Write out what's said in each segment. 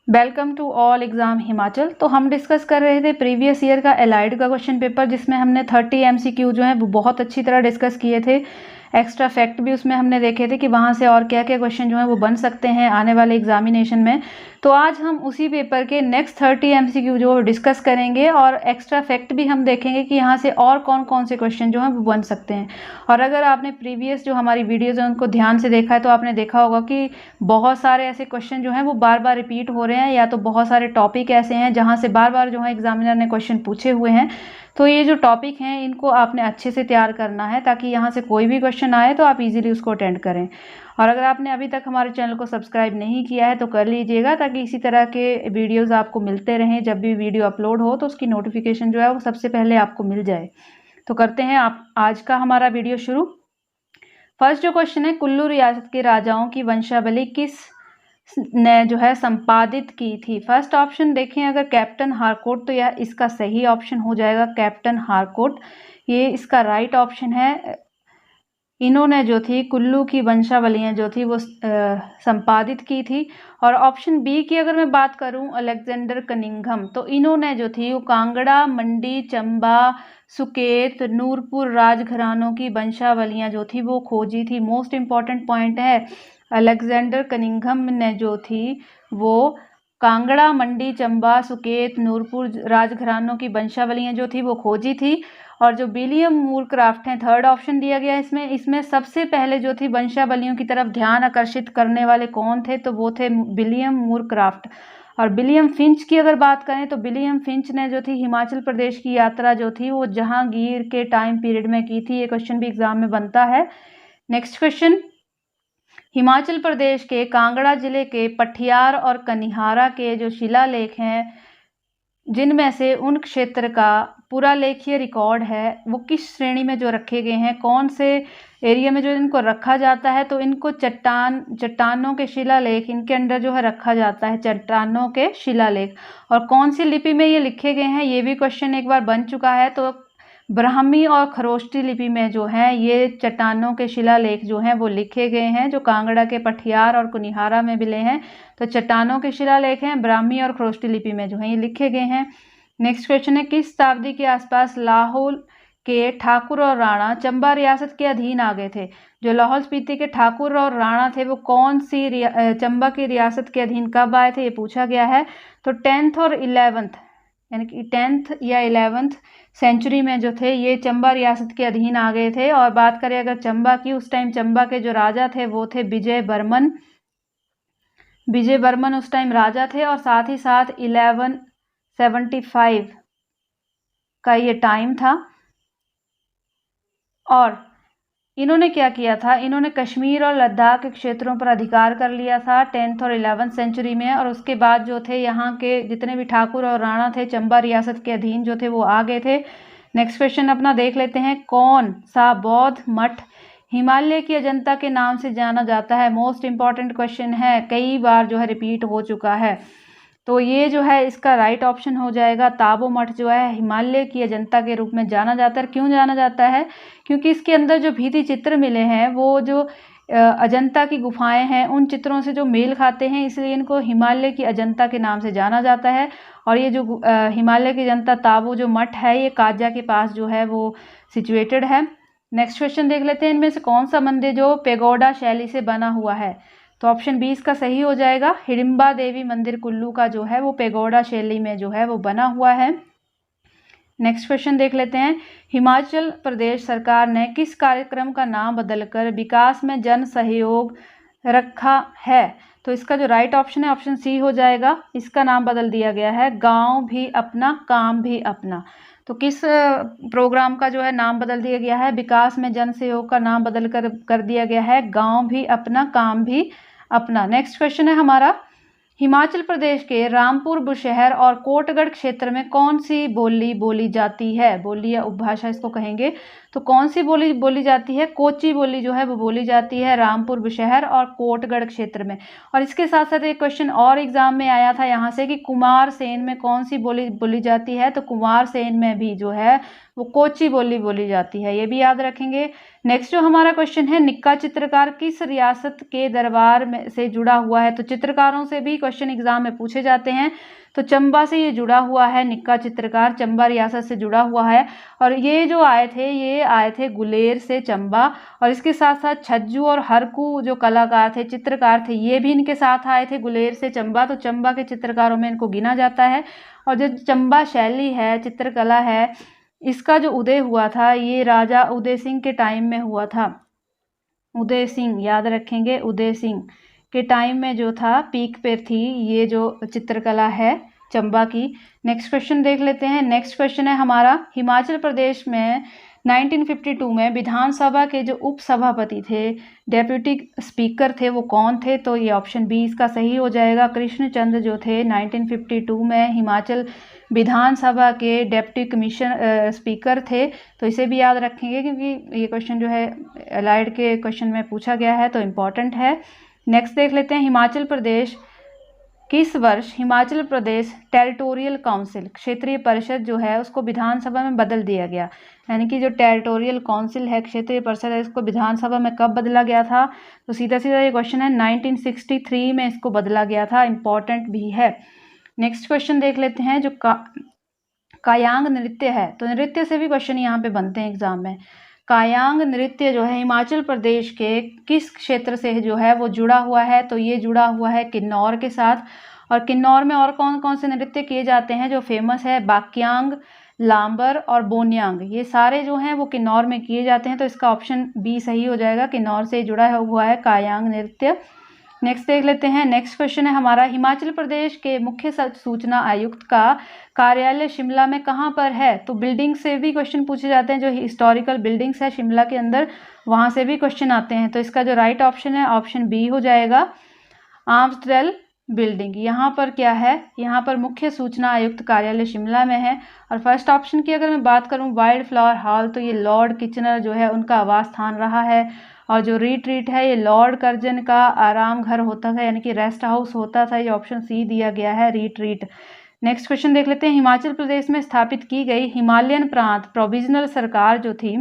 Welcome to all exam Himachal. तो हम discuss कर रहे थे प्रीवियस ईयर का एलाइड का क्वेश्चन पेपर, जिसमें हमने 30 एमसीक्यू जो है वो बहुत अच्छी तरह डिस्कस किए थे। एक्स्ट्रा फैक्ट भी उसमें हमने देखे थे कि वहाँ से और क्या क्या क्वेश्चन जो है वो बन सकते हैं आने वाले एग्जामिनेशन में। तो आज हम उसी पेपर के नेक्स्ट 30 एमसीक्यू जो डिस्कस करेंगे और एक्स्ट्रा फैक्ट भी हम देखेंगे कि यहाँ से और कौन कौन से क्वेश्चन जो हैं वो बन सकते हैं। और अगर आपने प्रीवियस जो हमारी वीडियोज़ हैं उनको ध्यान से देखा है तो आपने देखा होगा कि बहुत सारे ऐसे क्वेश्चन जो हैं वो बार बार रिपीट हो रहे हैं, या तो बहुत सारे टॉपिक ऐसे हैं जहाँ से बार बार जो है एग्जामिनर ने क्वेश्चन पूछे हुए हैं। तो ये जो टॉपिक हैं इनको आपने अच्छे से तैयार करना है ताकि यहाँ से कोई भी क्वेश्चन आए तो आप इजीली उसको अटेंड करें। और अगर आपने अभी तक हमारे चैनल को सब्सक्राइब नहीं किया है तो कर लीजिएगा, ताकि इसी तरह के वीडियोस आपको मिलते रहें। जब भी वीडियो अपलोड हो तो उसकी नोटिफिकेशन जो है वो सबसे पहले आपको मिल जाए। तो करते हैं आप आज का हमारा वीडियो शुरू। फर्स्ट जो क्वेश्चन है, कुल्लू रियासत के राजाओं की वंशावली किस ने जो है संपादित की थी। फर्स्ट ऑप्शन देखें अगर कैप्टन हारकोट, तो यह इसका सही ऑप्शन हो जाएगा, कैप्टन हारकोट ये इसका राइट ऑप्शन है। इन्होंने जो थी कुल्लू की वंशावलियां जो थी वो संपादित की थी। और ऑप्शन बी की अगर मैं बात करूं, अलेक्जेंडर कनिंघम, तो इन्होंने जो थी वो कांगड़ा, मंडी, चंबा, सुकेत, नूरपुर राजघरानों की वंशावलियां जो थी वो खोजी थी। मोस्ट इंपॉर्टेंट पॉइंट है, अलेक्जेंडर कनिंघम ने जो थी वो कांगड़ा, मंडी, चंबा, सुकेत, नूरपुर राजघरानों की वंशावलियां जो थी वो खोजी थी। और जो विलियम मूरक्राफ्ट हैं, थर्ड ऑप्शन दिया गया है इसमें सबसे पहले जो थी वंशावलियों की तरफ ध्यान आकर्षित करने वाले कौन थे, तो वो थे विलियम मूरक्राफ्ट। और विलियम फिंच की अगर बात करें तो विलियम फिंच ने जो थी हिमाचल प्रदेश की यात्रा जो थी वो जहांगीर के टाइम पीरियड में की थी। ये क्वेश्चन भी एग्जाम में बनता है। नेक्स्ट क्वेश्चन, हिमाचल प्रदेश के कांगड़ा जिले के पठियार और कनिहारा के जो शिलालेख हैं, जिनमें से उन क्षेत्र का पुरालेखीय रिकॉर्ड है वो किस श्रेणी में जो रखे गए हैं, कौन से एरिया में जो इनको रखा जाता है, तो इनको चट्टानों के शिलालेख इनके अंडर जो है रखा जाता है, चट्टानों के शिलालेख। और कौन सी लिपि में ये लिखे गए हैं, ये भी क्वेश्चन एक बार बन चुका है। तो ब्राह्मी और खरोष्टी लिपि में जो है ये चट्टानों के शिलालेख जो हैं वो लिखे गए हैं, जो कांगड़ा के पठियार और कुनिहारा में मिले हैं। तो चट्टानों के शिलालेख हैं, ब्राह्मी और खरोष्टी लिपि में जो है ये लिखे गए हैं। नेक्स्ट क्वेश्चन है, किस शताब्दी के आसपास लाहौल के ठाकुर और राणा चंबा रियासत के अधीन आ गए थे। जो लाहौल स्पीति के ठाकुर और राणा थे वो कौन सी चंबा की रियासत के अधीन कब आए थे, ये पूछा गया है। तो 10th और 11th, यानी कि 10th या 11th सेंचुरी में जो थे ये चंबा रियासत के अधीन आ गए थे। और बात करें अगर चंबा की, उस टाइम चंबा के जो राजा थे वो थे विजय बर्मन। विजय बर्मन उस टाइम राजा थे, और साथ ही साथ 1175 का ये टाइम था। और इन्होंने क्या किया था, इन्होंने कश्मीर और लद्दाख के क्षेत्रों पर अधिकार कर लिया था 10th और 11th सेंचुरी में। और उसके बाद जो थे यहाँ के जितने भी ठाकुर और राणा थे चंबा रियासत के अधीन जो थे वो आ गए थे। नेक्स्ट क्वेश्चन अपना देख लेते हैं, कौन सा बौद्ध मठ हिमालय की अजंता के नाम से जाना जाता है। मोस्ट इंपॉर्टेंट क्वेश्चन है, कई बार जो है रिपीट हो चुका है। तो ये जो है इसका राइट ऑप्शन हो जाएगा, ताबो मठ जो है हिमालय की अजंता के रूप में जाना जाता है। क्यों जाना जाता है, क्योंकि इसके अंदर जो भित्ति चित्र मिले हैं वो जो अजंता की गुफाएं हैं उन चित्रों से जो मेल खाते हैं, इसलिए इनको हिमालय की अजंता के नाम से जाना जाता है। और ये जो हिमालय की अजंता ताबो जो मठ है ये काजा के पास जो है वो सिचुएटेड है। नेक्स्ट क्वेश्चन देख लेते हैं, इनमें से कौन सा मंदिर जो पेगोडा शैली से बना हुआ है। तो ऑप्शन बी इसका सही हो जाएगा, हिडिंबा देवी मंदिर कुल्लू का जो है वो पेगोडा शैली में जो है वो बना हुआ है। नेक्स्ट क्वेश्चन देख लेते हैं, हिमाचल प्रदेश सरकार ने किस कार्यक्रम का नाम बदलकर विकास में जन सहयोग रखा है। तो इसका जो राइट ऑप्शन है ऑप्शन सी हो जाएगा, इसका नाम बदल दिया गया है गांव भी अपना काम भी अपना। तो किस प्रोग्राम का जो है नाम बदल दिया गया है, विकास में जन सहयोग का नाम बदल कर दिया गया है गांव भी अपना काम भी अपना। नेक्स्ट क्वेश्चन है हमारा, हिमाचल प्रदेश के रामपुर बुशहर और कोटगढ़ क्षेत्र में कौन सी बोली बोली जाती है। बोली या उपभाषा इसको कहेंगे। तो कौन सी बोली बोली जाती है, कोची बोली जो है वो बोली जाती है रामपुर बुशहर और कोटगढ़ क्षेत्र में। और इसके साथ साथ एक क्वेश्चन और एग्जाम में आया था यहाँ से कि कुमार सेन में कौन सी बोली बोली जाती है। तो कुमार सेन में भी जो है वो कोची बोली बोली जाती है, ये भी याद रखेंगे। नेक्स्ट जो हमारा क्वेश्चन है, निक्का चित्रकार किस रियासत के दरबार में से जुड़ा हुआ है? तो चित्रकारों से भी क्वेश्चन एग्जाम में पूछे जाते हैं, तो चंबा से ये जुड़ा हुआ है। निक्का चित्रकार चंबा रियासत से जुड़ा हुआ है। और ये जो ये आए थे गुलेर से चंबा, और इसके साथ साथ छज्जू और हरकू जो कलाकार थे, चित्रकार थे, ये भी इनके साथ आए थे गुलेर से चंबा, तो चंबा के चित्रकारों में इनको गिना जाता है। और जो चंबा शैली है, चित्रकला है, इसका जो उदय हुआ था ये राजा उदय सिंह के टाइम में हुआ था। उदय सिंह याद रखेंगे, उदय सिंह के टाइम में जो था पीक पे थी ये जो चित्रकला है चंबा की। नेक्स्ट क्वेश्चन देख लेते हैं। नेक्स्ट क्वेश्चन है हमारा, हिमाचल प्रदेश में 1952 में विधानसभा के जो उपसभापति थे, डेप्यूटी स्पीकर थे, वो कौन थे? तो ये ऑप्शन बी इसका सही हो जाएगा। कृष्णचंद्र जो थे 1952 में हिमाचल विधानसभा के डेप्टी कमीशन स्पीकर थे, तो इसे भी याद रखेंगे क्योंकि ये क्वेश्चन जो है एलाइड के क्वेश्चन में पूछा गया है, तो इम्पॉर्टेंट है। नेक्स्ट देख लेते हैं, हिमाचल प्रदेश किस वर्ष हिमाचल प्रदेश टेरिटोरियल काउंसिल क्षेत्रीय परिषद जो है उसको विधानसभा में बदल दिया गया? यानी कि जो टेरिटोरियल काउंसिल है, क्षेत्रीय परिषद है, इसको विधानसभा में कब बदला गया था? तो सीधा सीधा ये क्वेश्चन है 1963 में इसको बदला गया था, इम्पॉर्टेंट भी है। नेक्स्ट क्वेश्चन देख लेते हैं, जो कायांग नृत्य है, तो नृत्य से भी क्वेश्चन यहाँ पे बनते हैं एग्जाम में। कायांग नृत्य जो है हिमाचल प्रदेश के किस क्षेत्र से जो है वो जुड़ा हुआ है? तो ये जुड़ा हुआ है किन्नौर के साथ। और किन्नौर में और कौन कौन से नृत्य किए जाते हैं जो फेमस है? बाक्यांग, लांबर और बोनियांग, ये सारे जो हैं वो किन्नौर में किए जाते हैं, तो इसका ऑप्शन बी सही हो जाएगा। किन्नौर से जुड़ा हुआ है कायांग नृत्य। नेक्स्ट देख लेते हैं। नेक्स्ट क्वेश्चन है हमारा, हिमाचल प्रदेश के मुख्य सूचना आयुक्त का कार्यालय शिमला में कहाँ पर है? तो बिल्डिंग से भी क्वेश्चन पूछे जाते हैं, जो हिस्टोरिकल बिल्डिंग्स है शिमला के अंदर, वहाँ से भी क्वेश्चन आते हैं, तो इसका जो राइट ऑप्शन है ऑप्शन बी हो जाएगा, आर्म्सडेल बिल्डिंग। यहाँ पर क्या है? यहाँ पर मुख्य सूचना आयुक्त कार्यालय शिमला में है। और फर्स्ट ऑप्शन की अगर मैं बात करूँ, वाइल्ड फ्लावर हॉल, तो ये लॉर्ड किचनर जो है उनका आवास स्थान रहा है। और जो रिट्रीट है ये लॉर्ड कर्जन का आराम घर होता था, यानी कि रेस्ट हाउस होता था, ये ऑप्शन सी दिया गया है, रिट्रीट। नेक्स्ट क्वेश्चन देख लेते हैं, हिमाचल प्रदेश में स्थापित की गई हिमालयन प्रांत प्रोविजनल सरकार जो थी,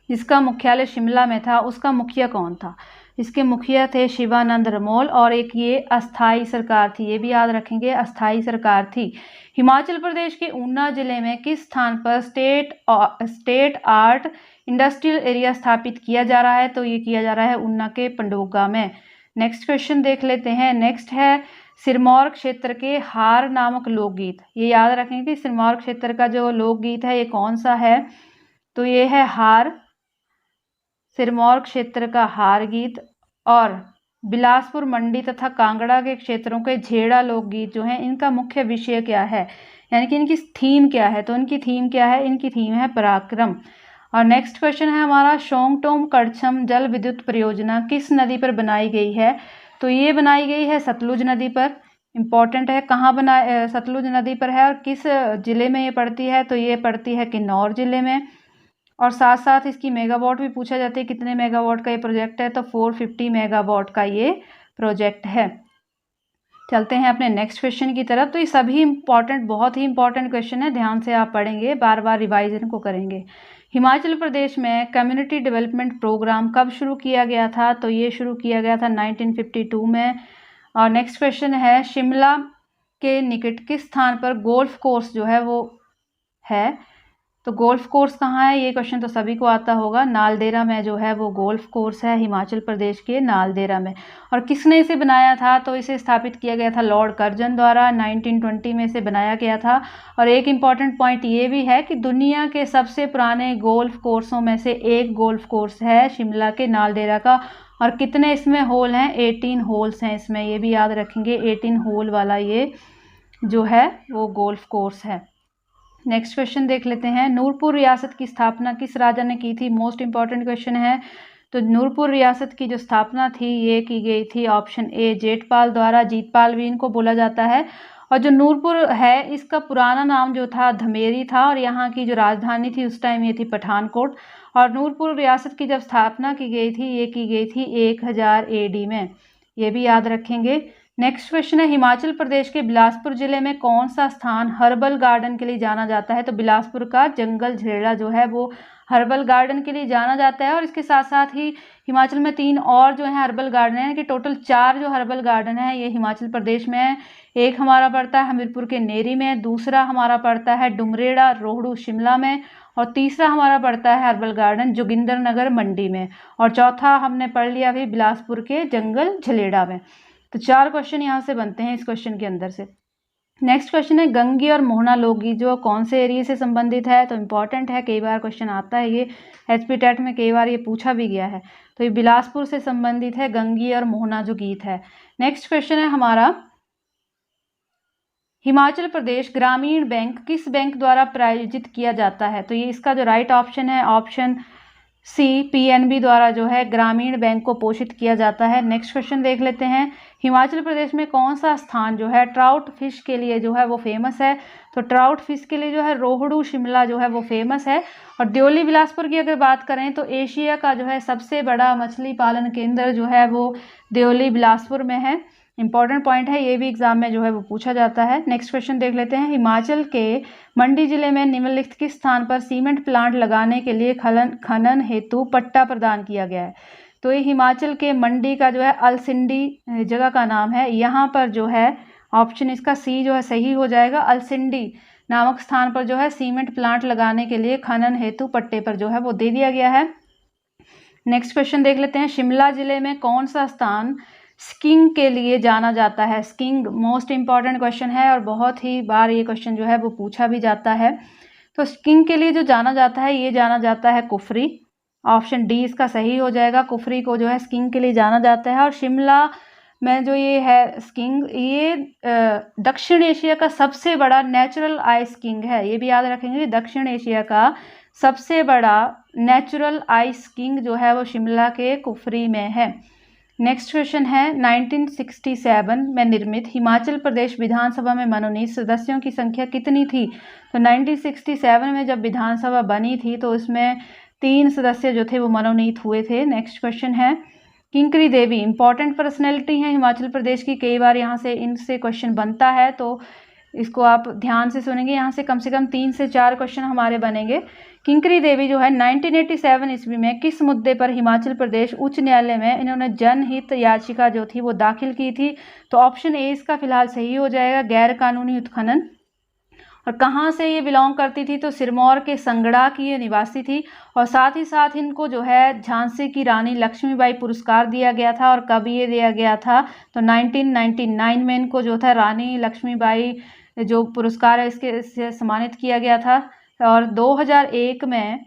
जिसका मुख्यालय शिमला में था, उसका मुखिया कौन था? इसके मुखिया थे शिवानंद रमोल, और एक ये अस्थाई सरकार थी, ये भी याद रखेंगे, अस्थाई सरकार थी। हिमाचल प्रदेश के ऊना जिले में किस स्थान पर स्टेट आर्ट इंडस्ट्रियल एरिया स्थापित किया जा रहा है? तो ये किया जा रहा है ऊना के पंडोगा में। नेक्स्ट क्वेश्चन देख लेते हैं। नेक्स्ट है, सिरमौर क्षेत्र के हार नामक लोकगीत, ये याद रखेंगे कि सिरमौर क्षेत्र का जो लोकगीत है ये कौन सा है? तो ये है हार, सिरमौर क्षेत्र का हार गीत। और बिलासपुर, मंडी तथा कांगड़ा के क्षेत्रों के झेड़ा लोकगीत जो हैं, इनका मुख्य विषय क्या है, यानी कि इनकी थीम क्या है? तो इनकी थीम क्या है? इनकी थीम है पराक्रम। और नेक्स्ट क्वेश्चन है हमारा, शोंगटोम कड़छम जल विद्युत परियोजना किस नदी पर बनाई गई है? तो ये बनाई गई है सतलुज नदी पर, इम्पॉर्टेंट है। कहाँ सतलुज नदी पर है और किस जिले में ये पड़ती है? तो ये पड़ती है किन्नौर जिले में। और साथ साथ इसकी मेगावाट भी पूछा जाता है, कितने मेगावाट का ये प्रोजेक्ट है? तो 450 मेगावाट का ये प्रोजेक्ट है। चलते हैं अपने नेक्स्ट क्वेश्चन की तरफ। तो ये सभी इंपॉर्टेंट, बहुत ही इंपॉर्टेंट क्वेश्चन है, ध्यान से आप पढ़ेंगे, बार बार रिवाइज इनको करेंगे। हिमाचल प्रदेश में कम्युनिटी डेवलपमेंट प्रोग्राम कब शुरू किया गया था? तो ये शुरू किया गया था 1952 में। और नेक्स्ट क्वेश्चन है, शिमला के निकट किस स्थान पर गोल्फ कोर्स जो है वो है? तो गोल्फ कोर्स कहाँ है? ये क्वेश्चन तो सभी को आता होगा, नालदेहरा में जो है वो गोल्फ कोर्स है, हिमाचल प्रदेश के नालदेहरा में। और किसने इसे बनाया था? तो इसे स्थापित किया गया था लॉर्ड कर्जन द्वारा, 1920 में इसे बनाया गया था। और एक इम्पॉर्टेंट पॉइंट ये भी है कि दुनिया के सबसे पुराने गोल्फ कोर्सों में से एक गोल्फ कोर्स है शिमला के नालदेहरा का। और कितने इसमें होल हैं? 18 होल्स हैं इसमें, ये भी याद रखेंगे, 18 होल वाला ये जो है वो गोल्फ कोर्स है। नेक्स्ट क्वेश्चन देख लेते हैं, नूरपुर रियासत की स्थापना किस राजा ने की थी? मोस्ट इंपॉर्टेंट क्वेश्चन है। तो नूरपुर रियासत की जो स्थापना थी ये की गई थी ऑप्शन ए, जेठपाल द्वारा, जीतपाल भी इनको बोला जाता है। और जो नूरपुर है इसका पुराना नाम जो था धमेरी था, और यहाँ की जो राजधानी थी उस टाइम ये थी पठानकोट। और नूरपुर रियासत की जब स्थापना की गई थी ये की गई थी 1000 AD में, ये भी याद रखेंगे। नेक्स्ट क्वेश्चन है हिमाचल प्रदेश के बिलासपुर जिले में कौन सा स्थान हर्बल गार्डन के लिए जाना जाता है? तो बिलासपुर का जंगल झेड़ा जो है वो हर्बल गार्डन के लिए जाना जाता है। और इसके साथ साथ ही हिमाचल में 3 और जो है हर्बल गार्डन है कि टोटल 4 जो हर्बल गार्डन है ये हिमाचल प्रदेश में है। एक हमारा पड़ता है हमीरपुर के नेरी में, दूसरा हमारा पड़ता है डुंगरेड़ा रोहड़ू शिमला में, और तीसरा हमारा पड़ता है हर्बल गार्डन जोगिंद्रनगर मंडी में, और चौथा हमने पढ़ लिया अभी बिलासपुर के जंगल झलेड़ा में। तो 4 क्वेश्चन यहाँ से बनते हैं इस क्वेश्चन के अंदर से। नेक्स्ट क्वेश्चन है गंगी और मोहना लोकगीत जो कौन से एरिया से संबंधित है? तो इम्पॉर्टेंट है, कई बार क्वेश्चन आता है, ये एचपी टेट में कई बार ये पूछा भी गया है। तो ये बिलासपुर से संबंधित है गंगी और मोहना जो गीत है। नेक्स्ट क्वेश्चन है हमारा हिमाचल प्रदेश ग्रामीण बैंक किस बैंक द्वारा प्रायोजित किया जाता है? तो ये इसका जो राइट ऑप्शन है ऑप्शन सी पीएनबी द्वारा जो है ग्रामीण बैंक को पोषित किया जाता है। नेक्स्ट क्वेश्चन देख लेते हैं हिमाचल प्रदेश में कौन सा स्थान जो है ट्राउट फिश के लिए जो है वो फेमस है? तो ट्राउट फिश के लिए जो है रोहड़ू शिमला जो है वो फेमस है। और देओली बिलासपुर की अगर बात करें तो एशिया का जो है सबसे बड़ा मछली पालन केंद्र जो है वो देओली बिलासपुर में है। इंपॉर्टेंट पॉइंट है, ये भी एग्जाम में जो है वो पूछा जाता है। नेक्स्ट क्वेश्चन देख लेते हैं हिमाचल के मंडी जिले में निम्नलिखित किस स्थान पर सीमेंट प्लांट लगाने के लिए खनन हेतु पट्टा प्रदान किया गया है? तो ये हिमाचल के मंडी का जो है अलसिंडी जगह का नाम है। यहाँ पर जो है ऑप्शन इसका सी जो है सही हो जाएगा। अलसिंडी नामक स्थान पर जो है सीमेंट प्लांट लगाने के लिए खनन हेतु पट्टे पर जो है वो दे दिया गया है। नेक्स्ट क्वेश्चन देख लेते हैं शिमला जिले में कौन सा स्थान स्कीइंग के लिए जाना जाता है? स्कीइंग मोस्ट इंपॉर्टेंट क्वेश्चन है और बहुत ही बार ये क्वेश्चन जो है वो पूछा भी जाता है। तो स्कीइंग के लिए जो जाना जाता है ये जाना जाता है कुफरी। ऑप्शन डी इसका सही हो जाएगा, कुफरी को जो है स्कीइंग के लिए जाना जाता है। और शिमला में जो ये है स्कीइंग ये दक्षिण एशिया का सबसे बड़ा नेचुरल आइस स्कीइंग है। ये भी याद रखेंगे, दक्षिण एशिया का सबसे बड़ा नेचुरल आइस स्कीइंग जो है वो शिमला के कुफरी में है। नेक्स्ट क्वेश्चन है 1967 में निर्मित हिमाचल प्रदेश विधानसभा में मनोनीत सदस्यों की संख्या कितनी थी? तो 1967 में जब विधानसभा बनी थी तो इसमें 3 सदस्य जो थे वो मनोनीत हुए थे। नेक्स्ट क्वेश्चन है किंकरी देवी इंपॉर्टेंट पर्सनैलिटी है हिमाचल प्रदेश की, कई बार यहाँ से इनसे क्वेश्चन बनता है तो इसको आप ध्यान से सुनेंगे। यहाँ से कम 3 से 4 क्वेश्चन हमारे बनेंगे। किंकरी देवी जो है 1987 ईस्वी में किस मुद्दे पर हिमाचल प्रदेश उच्च न्यायालय में इन्होंने जनहित याचिका जो थी वो दाखिल की थी? तो ऑप्शन ए इसका फिलहाल सही हो जाएगा, गैर कानूनी उत्खनन। और कहाँ से ये बिलोंग करती थी? तो सिरमौर के संगड़ा की ये निवासी थी। और साथ ही साथ इनको जो है झांसी की रानी लक्ष्मीबाई पुरस्कार दिया गया था। और कब ये दिया गया था? तो 1999 में इनको जो था रानी लक्ष्मीबाई जो पुरस्कार है इससे सम्मानित किया गया था। और 2001 में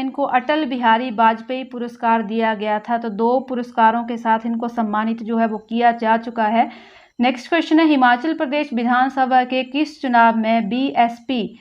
इनको अटल बिहारी वाजपेयी पुरस्कार दिया गया था। तो 2 पुरस्कारों के साथ इनको सम्मानित जो है वो किया जा चुका है। नेक्स्ट क्वेश्चन है हिमाचल प्रदेश विधानसभा के किस चुनाव में बीएसपी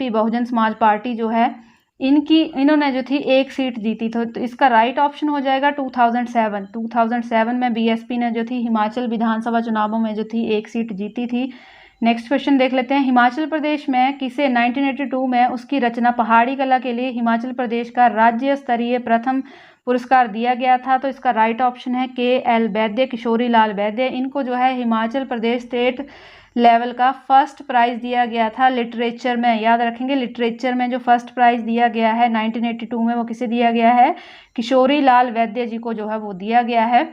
बहुजन समाज पार्टी जो है इन्होंने जो थी 1 सीट जीती थी? तो इसका राइट ऑप्शन हो जाएगा 2007 में बीएसपी ने जो थी हिमाचल विधानसभा चुनावों में जो थी 1 सीट जीती थी। नेक्स्ट क्वेश्चन देख लेते हैं हिमाचल प्रदेश में किसे 1982 में उसकी रचना पहाड़ी कला के लिए हिमाचल प्रदेश का राज्य स्तरीय प्रथम पुरस्कार दिया गया था? तो इसका राइट ऑप्शन है KL वैद्य, किशोरी लाल वैद्य। इनको जो है हिमाचल प्रदेश स्टेट लेवल का फर्स्ट प्राइज़ दिया गया था लिटरेचर में। याद रखेंगे लिटरेचर में जो फर्स्ट प्राइज़ दिया गया है 1982 में वो किसे दिया गया है? किशोरी लाल वैद्य जी को जो है वो दिया गया है।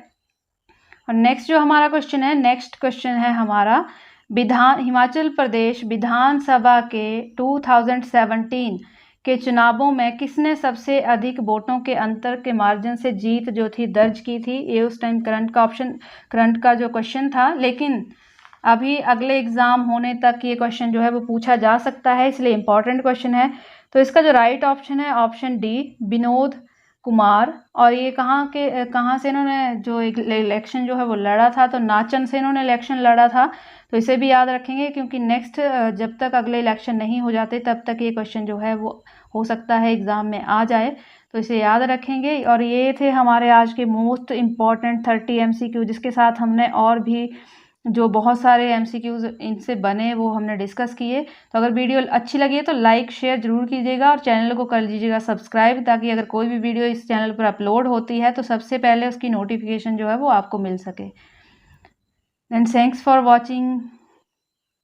और नेक्स्ट जो हमारा क्वेश्चन है हमारा हिमाचल प्रदेश विधानसभा के 2017 के चुनावों में किसने सबसे अधिक वोटों के अंतर के मार्जिन से जीत जो थी दर्ज की थी? ये उस टाइम करंट का जो क्वेश्चन था, लेकिन अभी अगले एग्ज़ाम होने तक ये क्वेश्चन जो है वो पूछा जा सकता है, इसलिए इम्पॉर्टेंट क्वेश्चन है। तो इसका जो राइट ऑप्शन है ऑप्शन डी विनोद कुमार। और ये कहाँ से इन्होंने जो एक इलेक्शन जो है वो लड़ा था? तो नाचन से इन्होंने इलेक्शन लड़ा था। तो इसे भी याद रखेंगे क्योंकि नेक्स्ट जब तक अगले इलेक्शन नहीं हो जाते तब तक ये क्वेश्चन जो है वो हो सकता है एग्ज़ाम में आ जाए, तो इसे याद रखेंगे। और ये थे हमारे आज के मोस्ट इम्पॉर्टेंट 30 MCQ, जिसके साथ हमने और भी जो बहुत सारे एमसीक्यूज इनसे बने वो हमने डिस्कस किए। तो अगर वीडियो अच्छी लगी है तो लाइक शेयर ज़रूर कीजिएगा और चैनल को कर लीजिएगा सब्सक्राइब, ताकि अगर कोई भी वीडियो इस चैनल पर अपलोड होती है तो सबसे पहले उसकी नोटिफिकेशन जो है वो आपको मिल सके। And thanks for watching.